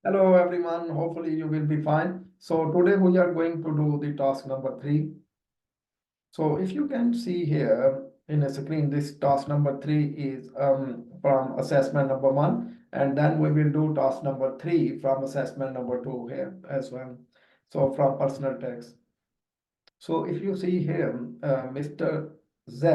Hello everyone, hopefully you will be fine. So today we are going to do the task number 3. So if you can see here in a screen, this task number 3 is from assessment number 1, and then we will do task number 3 from assessment number 2 here as well. So from personal tax. So if you see here, Mr. Z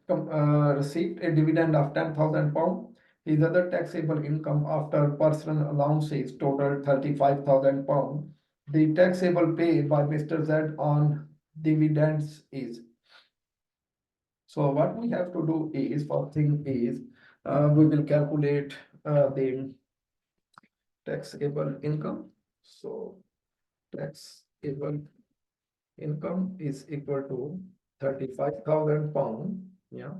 received a dividend of £10,000. His other taxable income after personal allowances totaled £35,000. The taxable pay by Mr. Z on dividends is. So what we have to do is, first thing is, we will calculate the taxable income. So taxable income is equal to £35,000, yeah,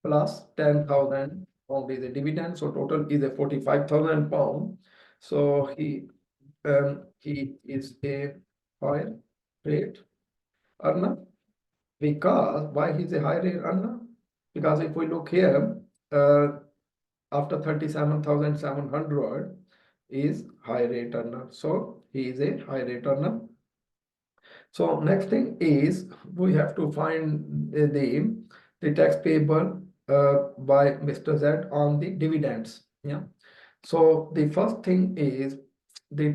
plus 10,000 pound is a dividend, so total is a £45,000. So he is a higher rate earner. Because why he's a high rate earner? Because if we look here, after 37,700 is high rate earner, so he is a high rate earner. So next thing is we have to find the tax payable by Mr. Z on the dividends. Yeah. So the first thing is the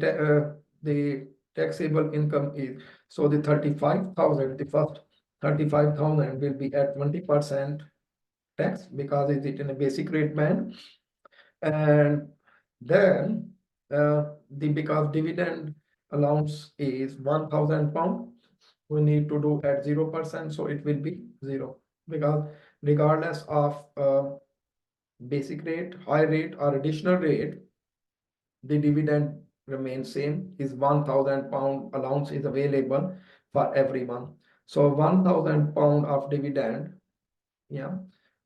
taxable income is, so the 35,000, the first 35,000 will be at 20% tax because it is in a basic rate band, and then because dividend allowance is £1,000, we need to do at 0%, so it will be 0, because regardless of basic rate, high rate or additional rate, the dividend remains same. Is £1,000 allowance is available for everyone. So £1,000 of dividend, yeah.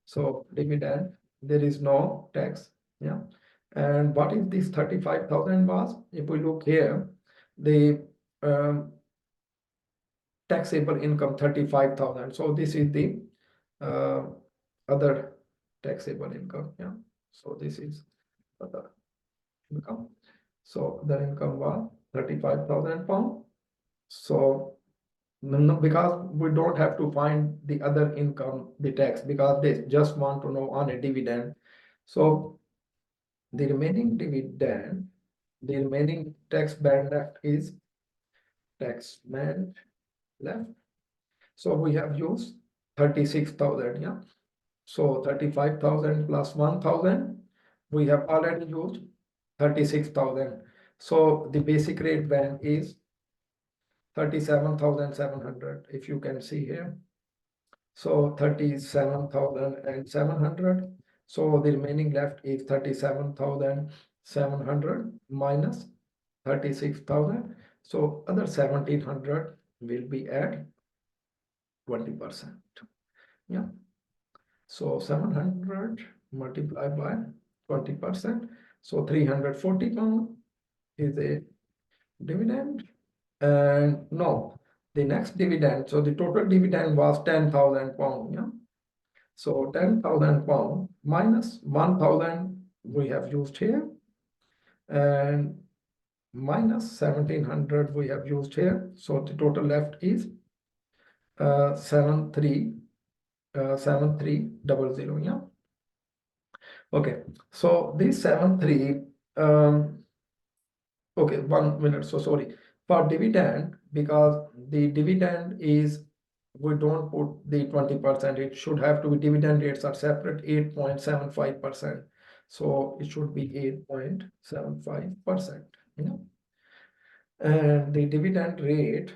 So dividend, there is no tax, yeah. And what is this 35,000 was? If we look here, the taxable income 35,000. So this is the uh, other taxable income, yeah. So this is other income. So the income was £35,000. So no, because we don't have to find the other income, the tax, because they just want to know on a dividend. So the remaining dividend, the remaining tax band left is tax band left. So we have used 36,000, yeah. So 35,000 plus 1,000, we have already used 36,000. So the basic rate band is 37,700, if you can see here. So 37,700. So the remaining left is 37,700 minus 36,000. So other 1,700 will be at 20%. Yeah. So 700 multiplied by 20%. So £340 is a dividend. And no, the next dividend, so the total dividend was £10,000, yeah. So £10,000 minus 1,000 we have used here, and minus 1,700 we have used here. So the total left is 7300, yeah. Okay, so this 73 okay, 1 minute, so sorry. For dividend, because the dividend is, we don't put the 20%, it should have to be, dividend rates are separate, 8.75%. So it should be 8.75%, you know. And the dividend rate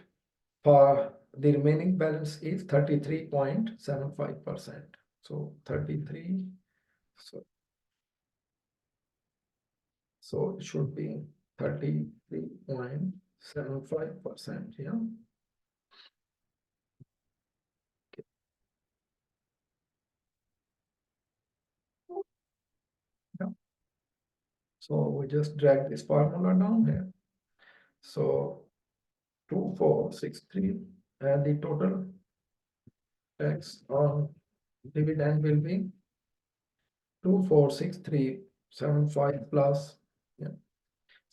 for the remaining balance is 33.75%. So 33, so it should be 33.75%, yeah. Yeah. So we just drag this formula down here. So 2463, and the total tax on dividend will be 246375 plus, yeah,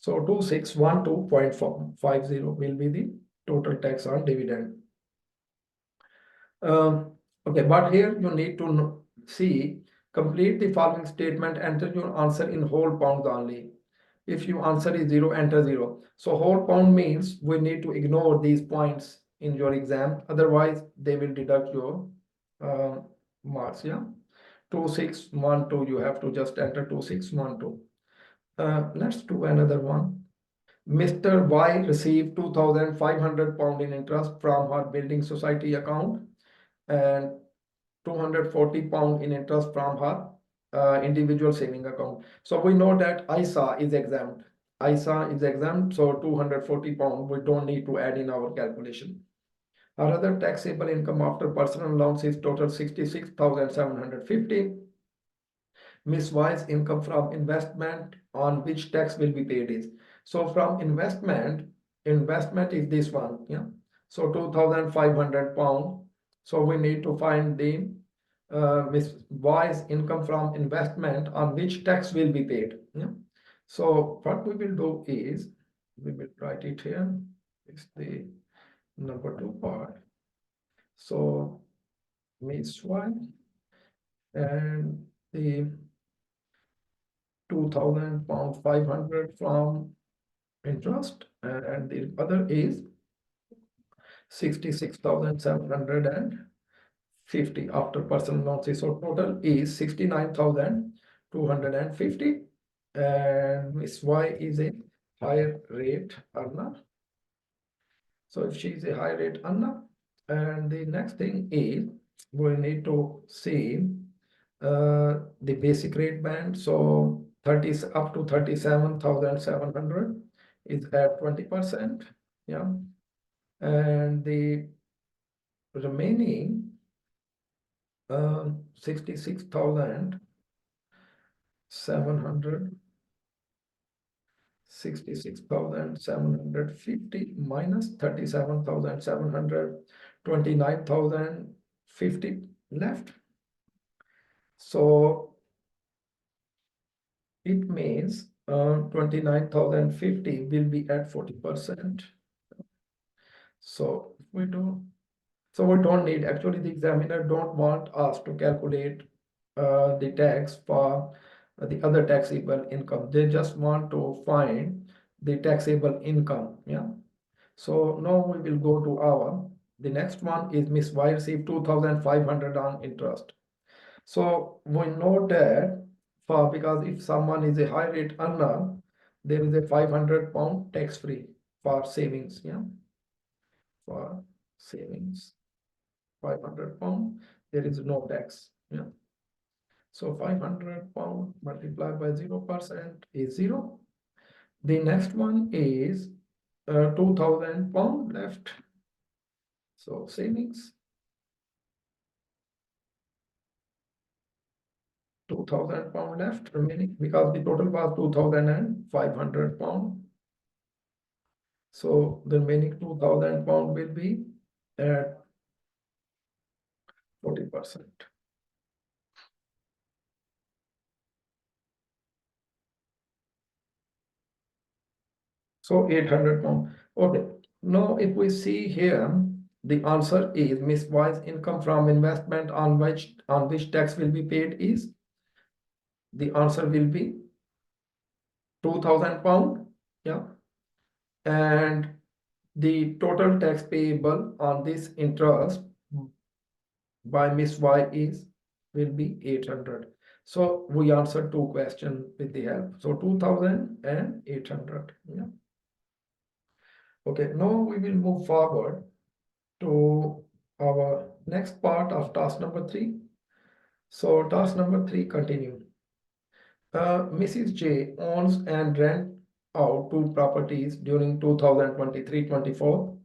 So 2612.50 will be the total tax on dividend. Okay, but here you need to see, complete the following statement, enter your answer in whole pounds only. If your answer is 0, enter 0. So whole pound means we need to ignore these points in your exam, otherwise they will deduct your uh, marks. Yeah, 2612, you have to just enter 2612. Let's do another one. Mr. Y received £2,500 in interest from her building society account and £240 in interest from her individual saving account. So we know that ISA is exempt. ISA is exempt, so £240 we don't need to add in our calculation. Our other taxable income after personal allowance is total 66,750. Miss Y's income from investment on which tax will be paid is. So from investment is this one, yeah. So £2,500. So we need to find the Miss Y's income from investment on which tax will be paid. Yeah. So what we will do is we will write it here. It's the number 2 part. So Miss Y and the £2,000 500 from interest, and the other is 66,750 after personal loans. So total is 69,250, and Miss Y is a higher rate earner. So if she is a high rate earner, and the next thing is we need to see the basic rate band. So 30 up to 37,700 is at 20%. Yeah. And the remaining 66,700 66,750 minus 37,700, 29,050 left. So it means 29,050 will be at 40%. So we don't need, actually the examiner don't want us to calculate the tax for the other taxable income. They just want to find the taxable income. Yeah. So now we will go to the next one is Miss Y received 2,500 on interest. So we know that because if someone is a high rate earner, there is a £500 tax free for savings. Yeah. For savings, £500, there is no tax. Yeah. So £500 multiplied by 0% is 0. The next one is £2,000 left. So savings, £2,000 left remaining because the total was £2,500. So the remaining £2,000 will be at 40%. So £800. Okay. Now if we see here, the answer is Miss Y's income from investment on which tax will be paid is, the answer will be £2,000. Yeah. And the total tax payable on this interest by Miss Y is will be 800. So we answered two questions with the help. So 2,000 and 800. Yeah. Okay, now we will move forward to our next part of task number 3. So task number 3 continue. Mrs. J owns and rent out 2 properties during 2023-24.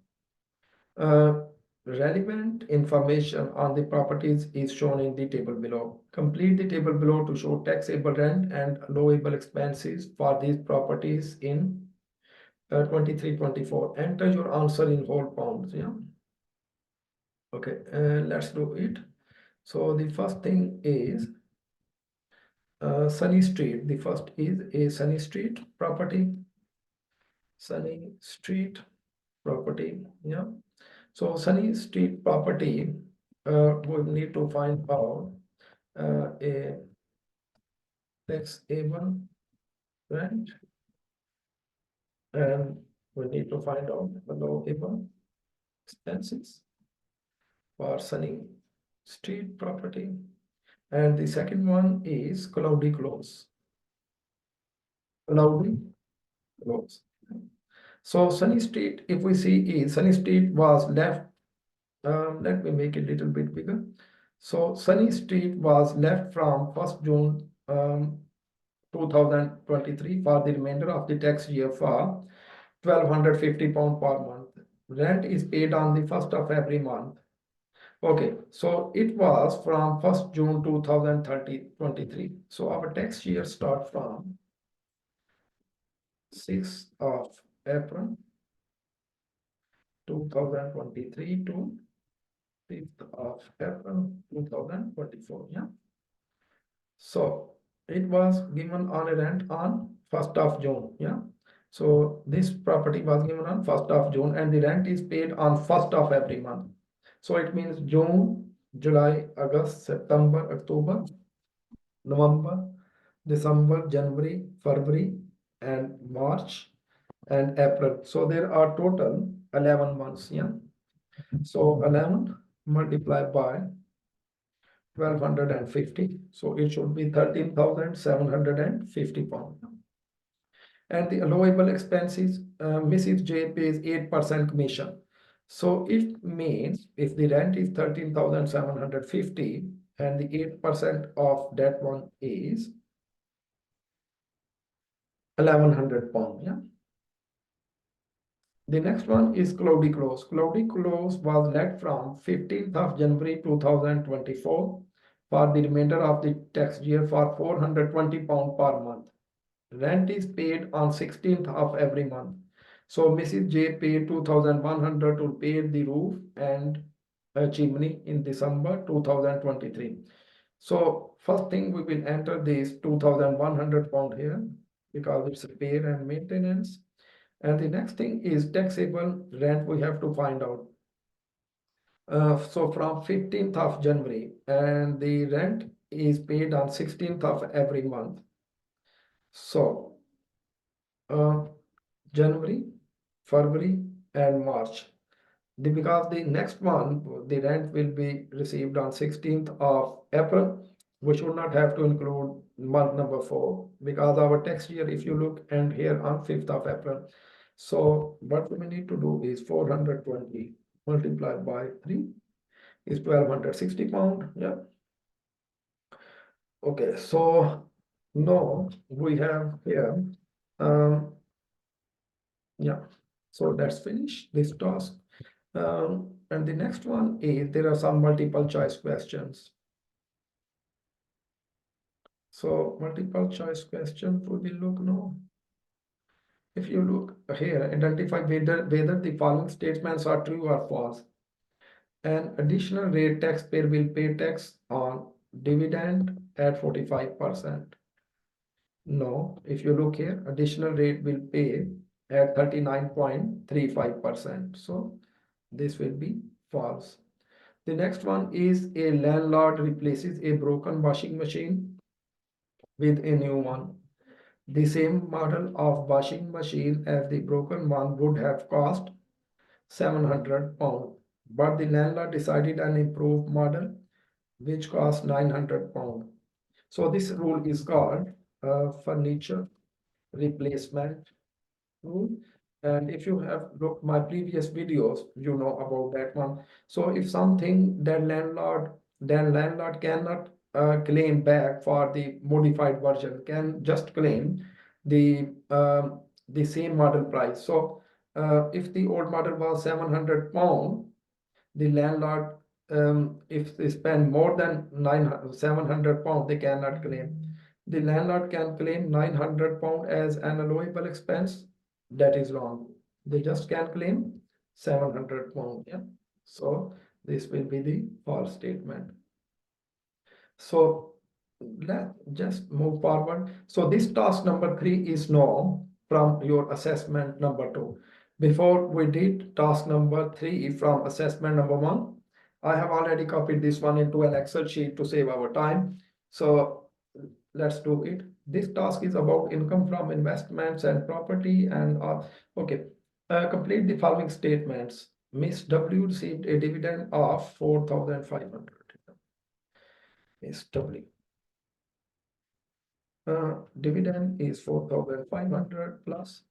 Relevant information on the properties is shown in the table below. Complete the table below to show taxable rent and allowable expenses for these properties in 23-24. Enter your answer in whole pounds. Yeah. Okay, let's do it. So the first thing is Sunny Street. The first is a Sunny Street property. Sunny Street property. Yeah. So Sunny Street property, we need to find out a taxable rent, and we need to find out allowable expenses for Sunny Street property. And the second one is cloudy close. Cloudy close. So Sunny Street, if we see is Sunny Street was left, let me make it a little bit bigger. So Sunny Street was left from 1st June 2023 for the remainder of the tax year for £1,250 per month. Rent is paid on the 1st of every month. Okay, so it was from 1st June 2023. So our tax year start from 6th of April 2023 to 5th of April 2024. Yeah. So it was given on a rent on 1st of June. Yeah. So this property was given on 1st of June and the rent is paid on 1st of every month. So it means June, July, August, September, October, November, December, January, February, and March and April. So there are total 11 months. Yeah. So 11 multiplied by 1,250. So it should be 13,750 pounds. And the allowable expenses, Mrs. J pays 8% commission. So it means if the rent is 13,750 and the 8% of that one is 1,100 pounds. Yeah. The next one is Cloudy Close. Cloudy Close was let from 15th of January 2024 for the remainder of the tax year for £420 per month. Rent is paid on 16th of every month. So Mrs. J paid 2,100 to pay the roof and a chimney in December 2023. So first thing we will enter this £2,100 here because it's repair and maintenance. And the next thing is taxable rent we have to find out. So from 15th of January and the rent is paid on 16th of every month. So January, February, and March. Because the next month, the rent will be received on 16th of April. We should not have to include month number 4 because our tax year, if you look and here on 5th of April. So what we need to do is 420 multiplied by 3 is 1,260 pound. Yeah. Okay, so now we have here, yeah, so let's finish this task. And the next one is there are some multiple choice questions. So multiple choice question we will look now. If you look here, identify whether the following statements are true or false. An additional rate taxpayer will pay tax on dividend at 45%. No, if you look here, additional rate will pay at 39.35%. So this will be false. The next one is a landlord replaces a broken washing machine with a new one. The same model of washing machine as the broken one would have cost £700, but the landlord decided an improved model which cost £900. So this rule is called furniture replacement rule. And if you have looked my previous videos, you know about that one. So if something then landlord cannot claim back for the modified version, can just claim the same model price. So if the old model was £700, the landlord, if they spend more than £700, they cannot claim. The landlord can claim £900 as an allowable expense. That is wrong. They just can claim £700. Yeah. So this will be the false statement. So let's just move forward. So this task number 3 is no. from your assessment number 2. Before we did task number 3 from assessment number 1, I have already copied this one into an Excel sheet to save our time. So let's do it. This task is about income from investments and property and okay. Complete the following statements. Miss W received a dividend of 4,500. Miss W. Dividend is 4,500 plus.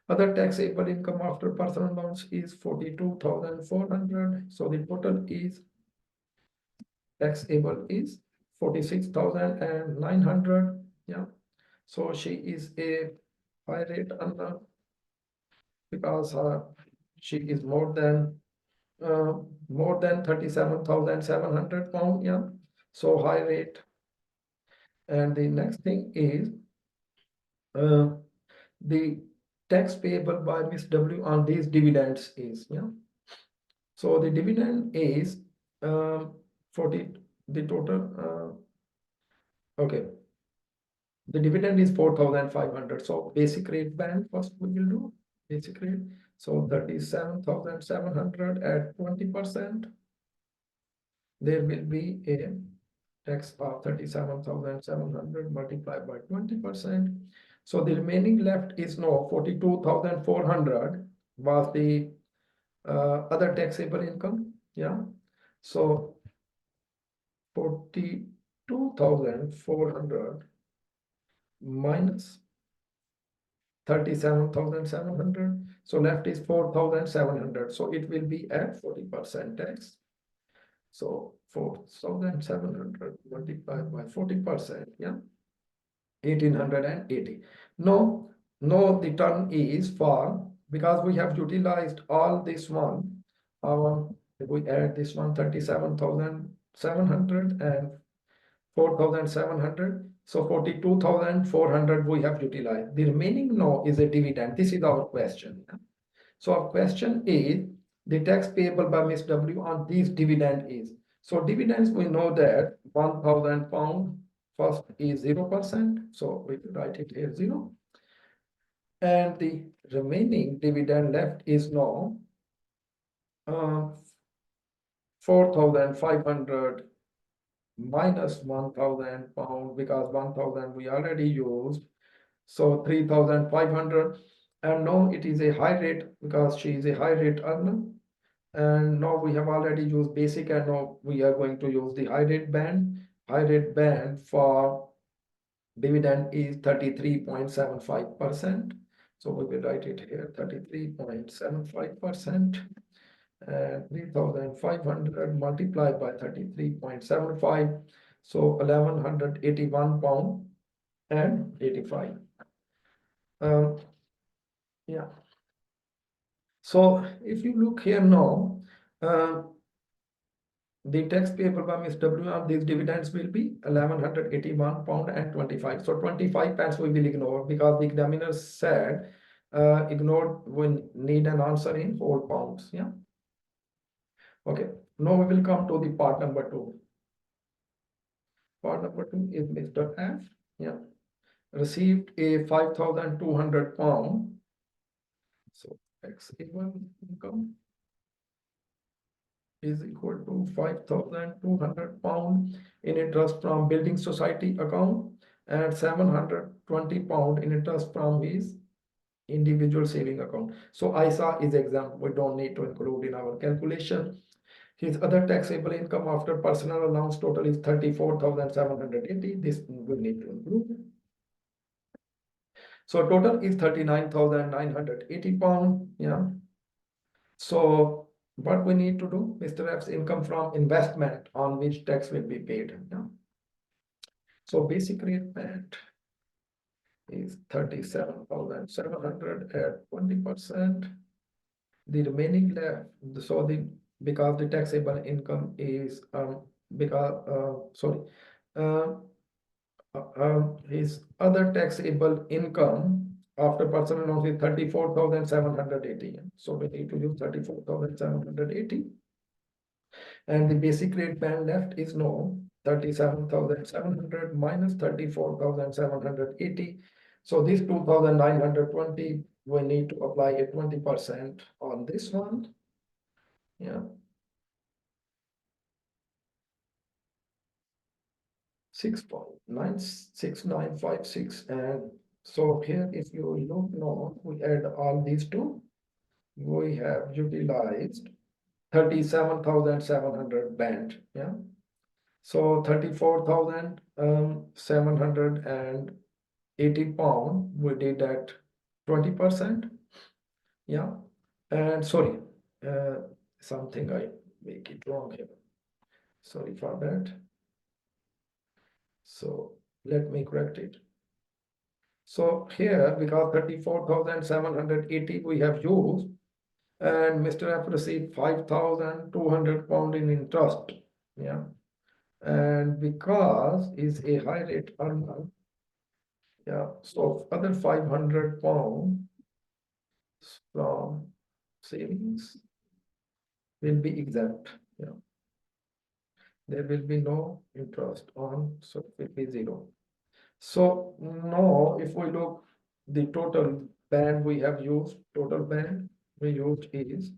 Other taxable income after personal loans is 42,400. So the total is taxable is 46,900. Yeah. So she is a high rate earner because she is uh, more than 37,700 pound. Yeah. So high rate. And the next thing is the tax payable by Miss W on these dividends is, yeah. So the dividend is 40, the total, okay. The dividend is 4,500. So basic rate band first we will do basic rate. So 37,700 at 20%. There will be a tax of 37,700 multiplied by 20%. So the remaining left is no 42,400 was the other taxable income. Yeah. So 42,400 minus 37,700. So left is 4,700. So it will be at 40% tax. So 4,700 multiplied by 40%. Yeah. 1,880. No, the term is for because we have utilized all this one. If we add this one 37,700 and 4,700. So 42,400 we have utilized. The remaining no is a dividend. This is our question. So our question is the tax payable by Miss W on these dividend is. So dividends we know that 1,000 pound first is 0%. So we write it here 0. And the remaining dividend left is no 4,500 minus 1,000 pound because 1,000 we already used. So 3,500 and now it is a high rate because she is a high rate earner. And now we have already used basic and now we are going to use the high rate band. High rate band for dividend is 33.75%. So we will write it here 33.75%. And 3,500 multiplied by 33.75. So 1,181 pound and 85. Yeah. So if you look here now, the tax payable by Ms. W on these dividends will be 1,181 pound and 25. So 25 pence we will ignore because the examiner said ignored we need an answer in whole pounds. Yeah. Okay. Now we will come to the part number 2. Part number 2 is Mr. F. Yeah. Received a 5,200 pound. So taxable income is equal to 5,200 pound in interest from building society account and 720 pound in interest from his individual saving account. So ISA is example, we don't need to include in our calculation. His other taxable income after personal allowance total is 34,780. This we need to include. So total is 39,980 pound. Yeah. So what we need to do, Mr. F's income from investment on which tax will be paid. Yeah. So basic rate payment is 37,700 at 20%. The remaining left, so the because the taxable income is his other taxable income after personal loans is 34,780. So we need to use 34,780. And the basic rate band left is no 37,700 minus 34,780. So this 2,920, we need to apply a 20% on this one. Yeah. 6.96956. And so here, if you look now, we add all these two, we have utilized 37,700 band. Yeah. So 34,780 pound, we did at 20%. Yeah. And sorry, uh, something I make it wrong here. Sorry for that. So let me correct it. So here, because 34,780 we have used, and Mr. F received 5,200 pound in interest. Yeah. And because is a high rate earner, yeah, so other 500 pound from savings will be exempt. Yeah. There will be no interest on, so it will be zero. So now if we look the total band we have used, total band we used is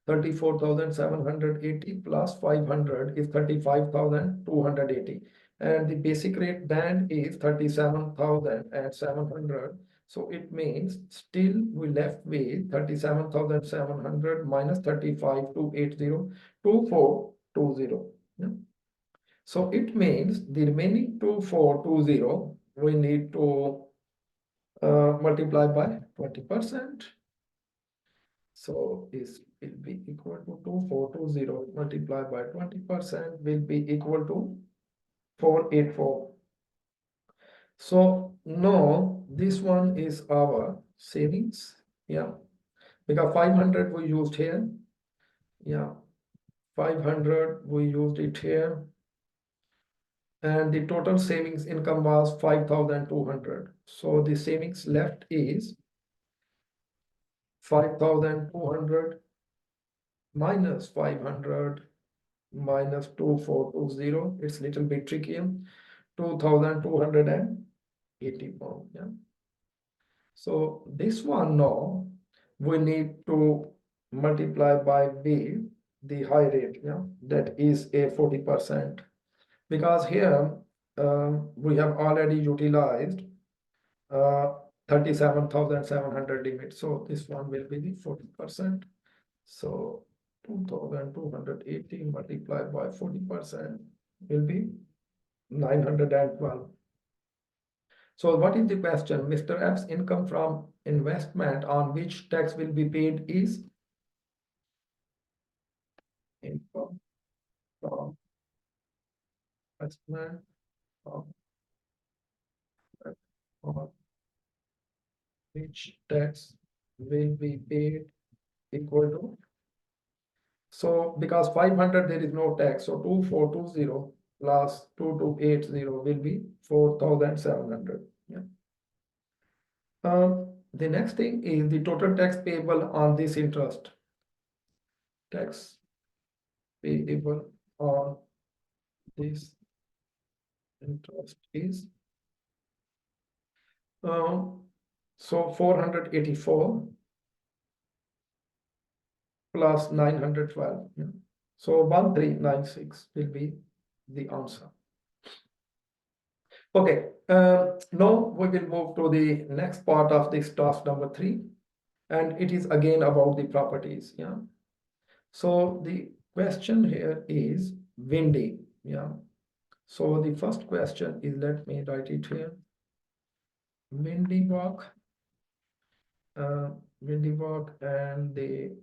34,780 plus 500 is 35,280. And the basic rate band is 37,700. So it means still we left with 37,700 minus 35,280, 2420. Yeah. So it means the remaining 2420 we need to multiply by 20%. So is will be equal to 2420 multiplied by 20% will be equal to 484. So no, this one is our savings. Yeah, because 500 we used here. Yeah, 500 we used it here. And the total savings income was 5,200. So the savings left is 5,200 minus 500 minus 2420. It's little bit tricky. 2,280 pound. Yeah. So this one now we need to multiply by B, the high rate. Yeah, that is a 40%. Because here we have already utilized 37,700 limit. So this one will be the 40%. So 2,280 multiplied by 40% will be 912. So what is the question? Mr. F's income from investment on which tax will be paid is income from investment on which tax will be paid equal to. So because 500 there is no tax, so 2420 plus 2280 will be 4,700. Yeah. The next thing is the total tax payable on this interest. Tax payable on this interest is so 484 plus 912. Yeah. So 1396 will be the answer. Okay, now we will move to the next part of this task number 3, and it is again about the properties. Yeah. So the question here is windy. Yeah. So the first question is, let me write it here. Windy walk, and the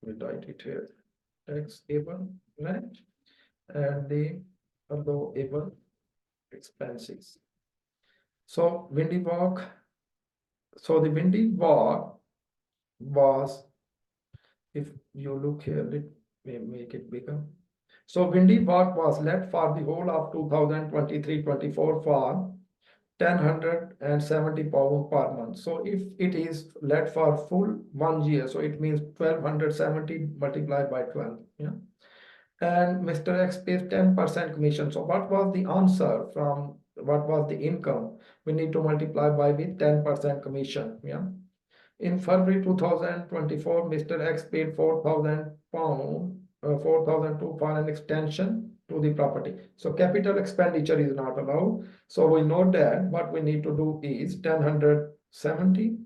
we write it here. Taxable rent and the allowable expenses. So windy walk. So the windy walk was, if you look here, let me make it bigger. So windy walk was let for the whole of 2023-24 for 1,070 pound per month. So if it is let for full 1 year, so it means 1,270 multiplied by 12. Yeah. And Mr. X pays 10% commission. So what was the answer from what was the income? We need to multiply by with 10% commission. Yeah. In February 2024, Mr. X paid £4,000, 4,002 for an extension to the property. So capital expenditure is not allowed. So we know that what we need to do is 1070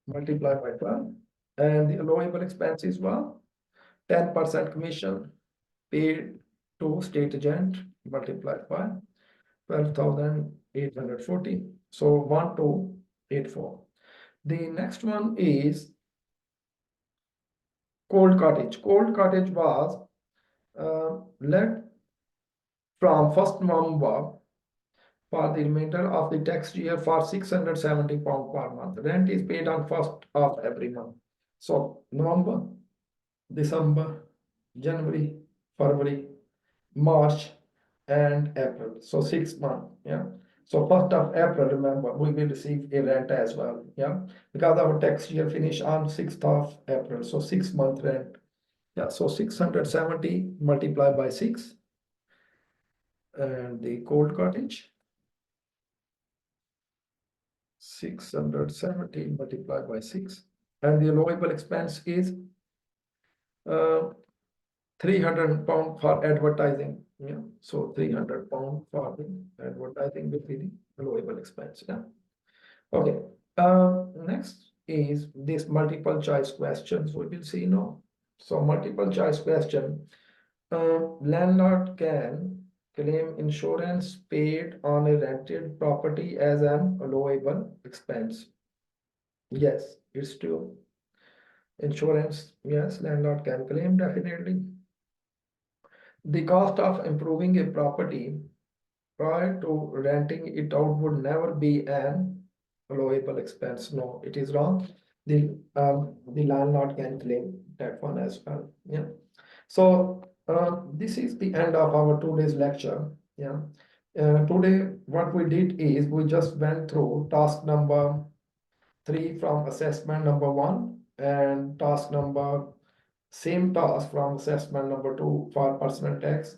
multiplied by 12. And the allowable expenses were 10% commission paid to state agent multiplied by 12,840. So 1284. The next one is Cold Cottage. Cold Cottage was let from 1st November for the remainder of the tax year for £670 per month. Rent is paid on 1st of every month. So November, December, January, February, March, and April. So 6 months. Yeah. So 1st of April, remember, we will receive a rent as well. Yeah. Because our tax year finish on 6th of April. So 6 month rent. Yeah. So 670 multiplied by 6. And the Cold Cottage, 670 multiplied by 6. And the allowable expense is uh, £300 for advertising. Yeah. So £300 for the advertising will be the allowable expense. Yeah. Okay. Next is this multiple choice questions. We will see now. So multiple choice question. Landlord can claim insurance paid on a rented property as an allowable expense. Yes, it's true. Insurance, yes, landlord can claim definitely. The cost of improving a property prior to renting it out would never be an allowable expense. No, it is wrong. The landlord can claim that one as well. Yeah. So this is the end of our today's lecture. Yeah. Today what we did is we just went through task number 3 from assessment number 1 and task number same task from assessment number 2 for personal tax.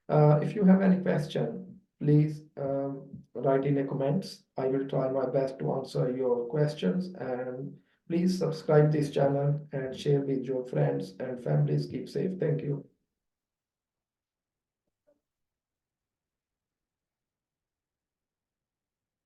If you have any question, please write in the comments. I will try my best to answer your questions, and please subscribe this channel and share with your friends and families. Keep safe. Thank you.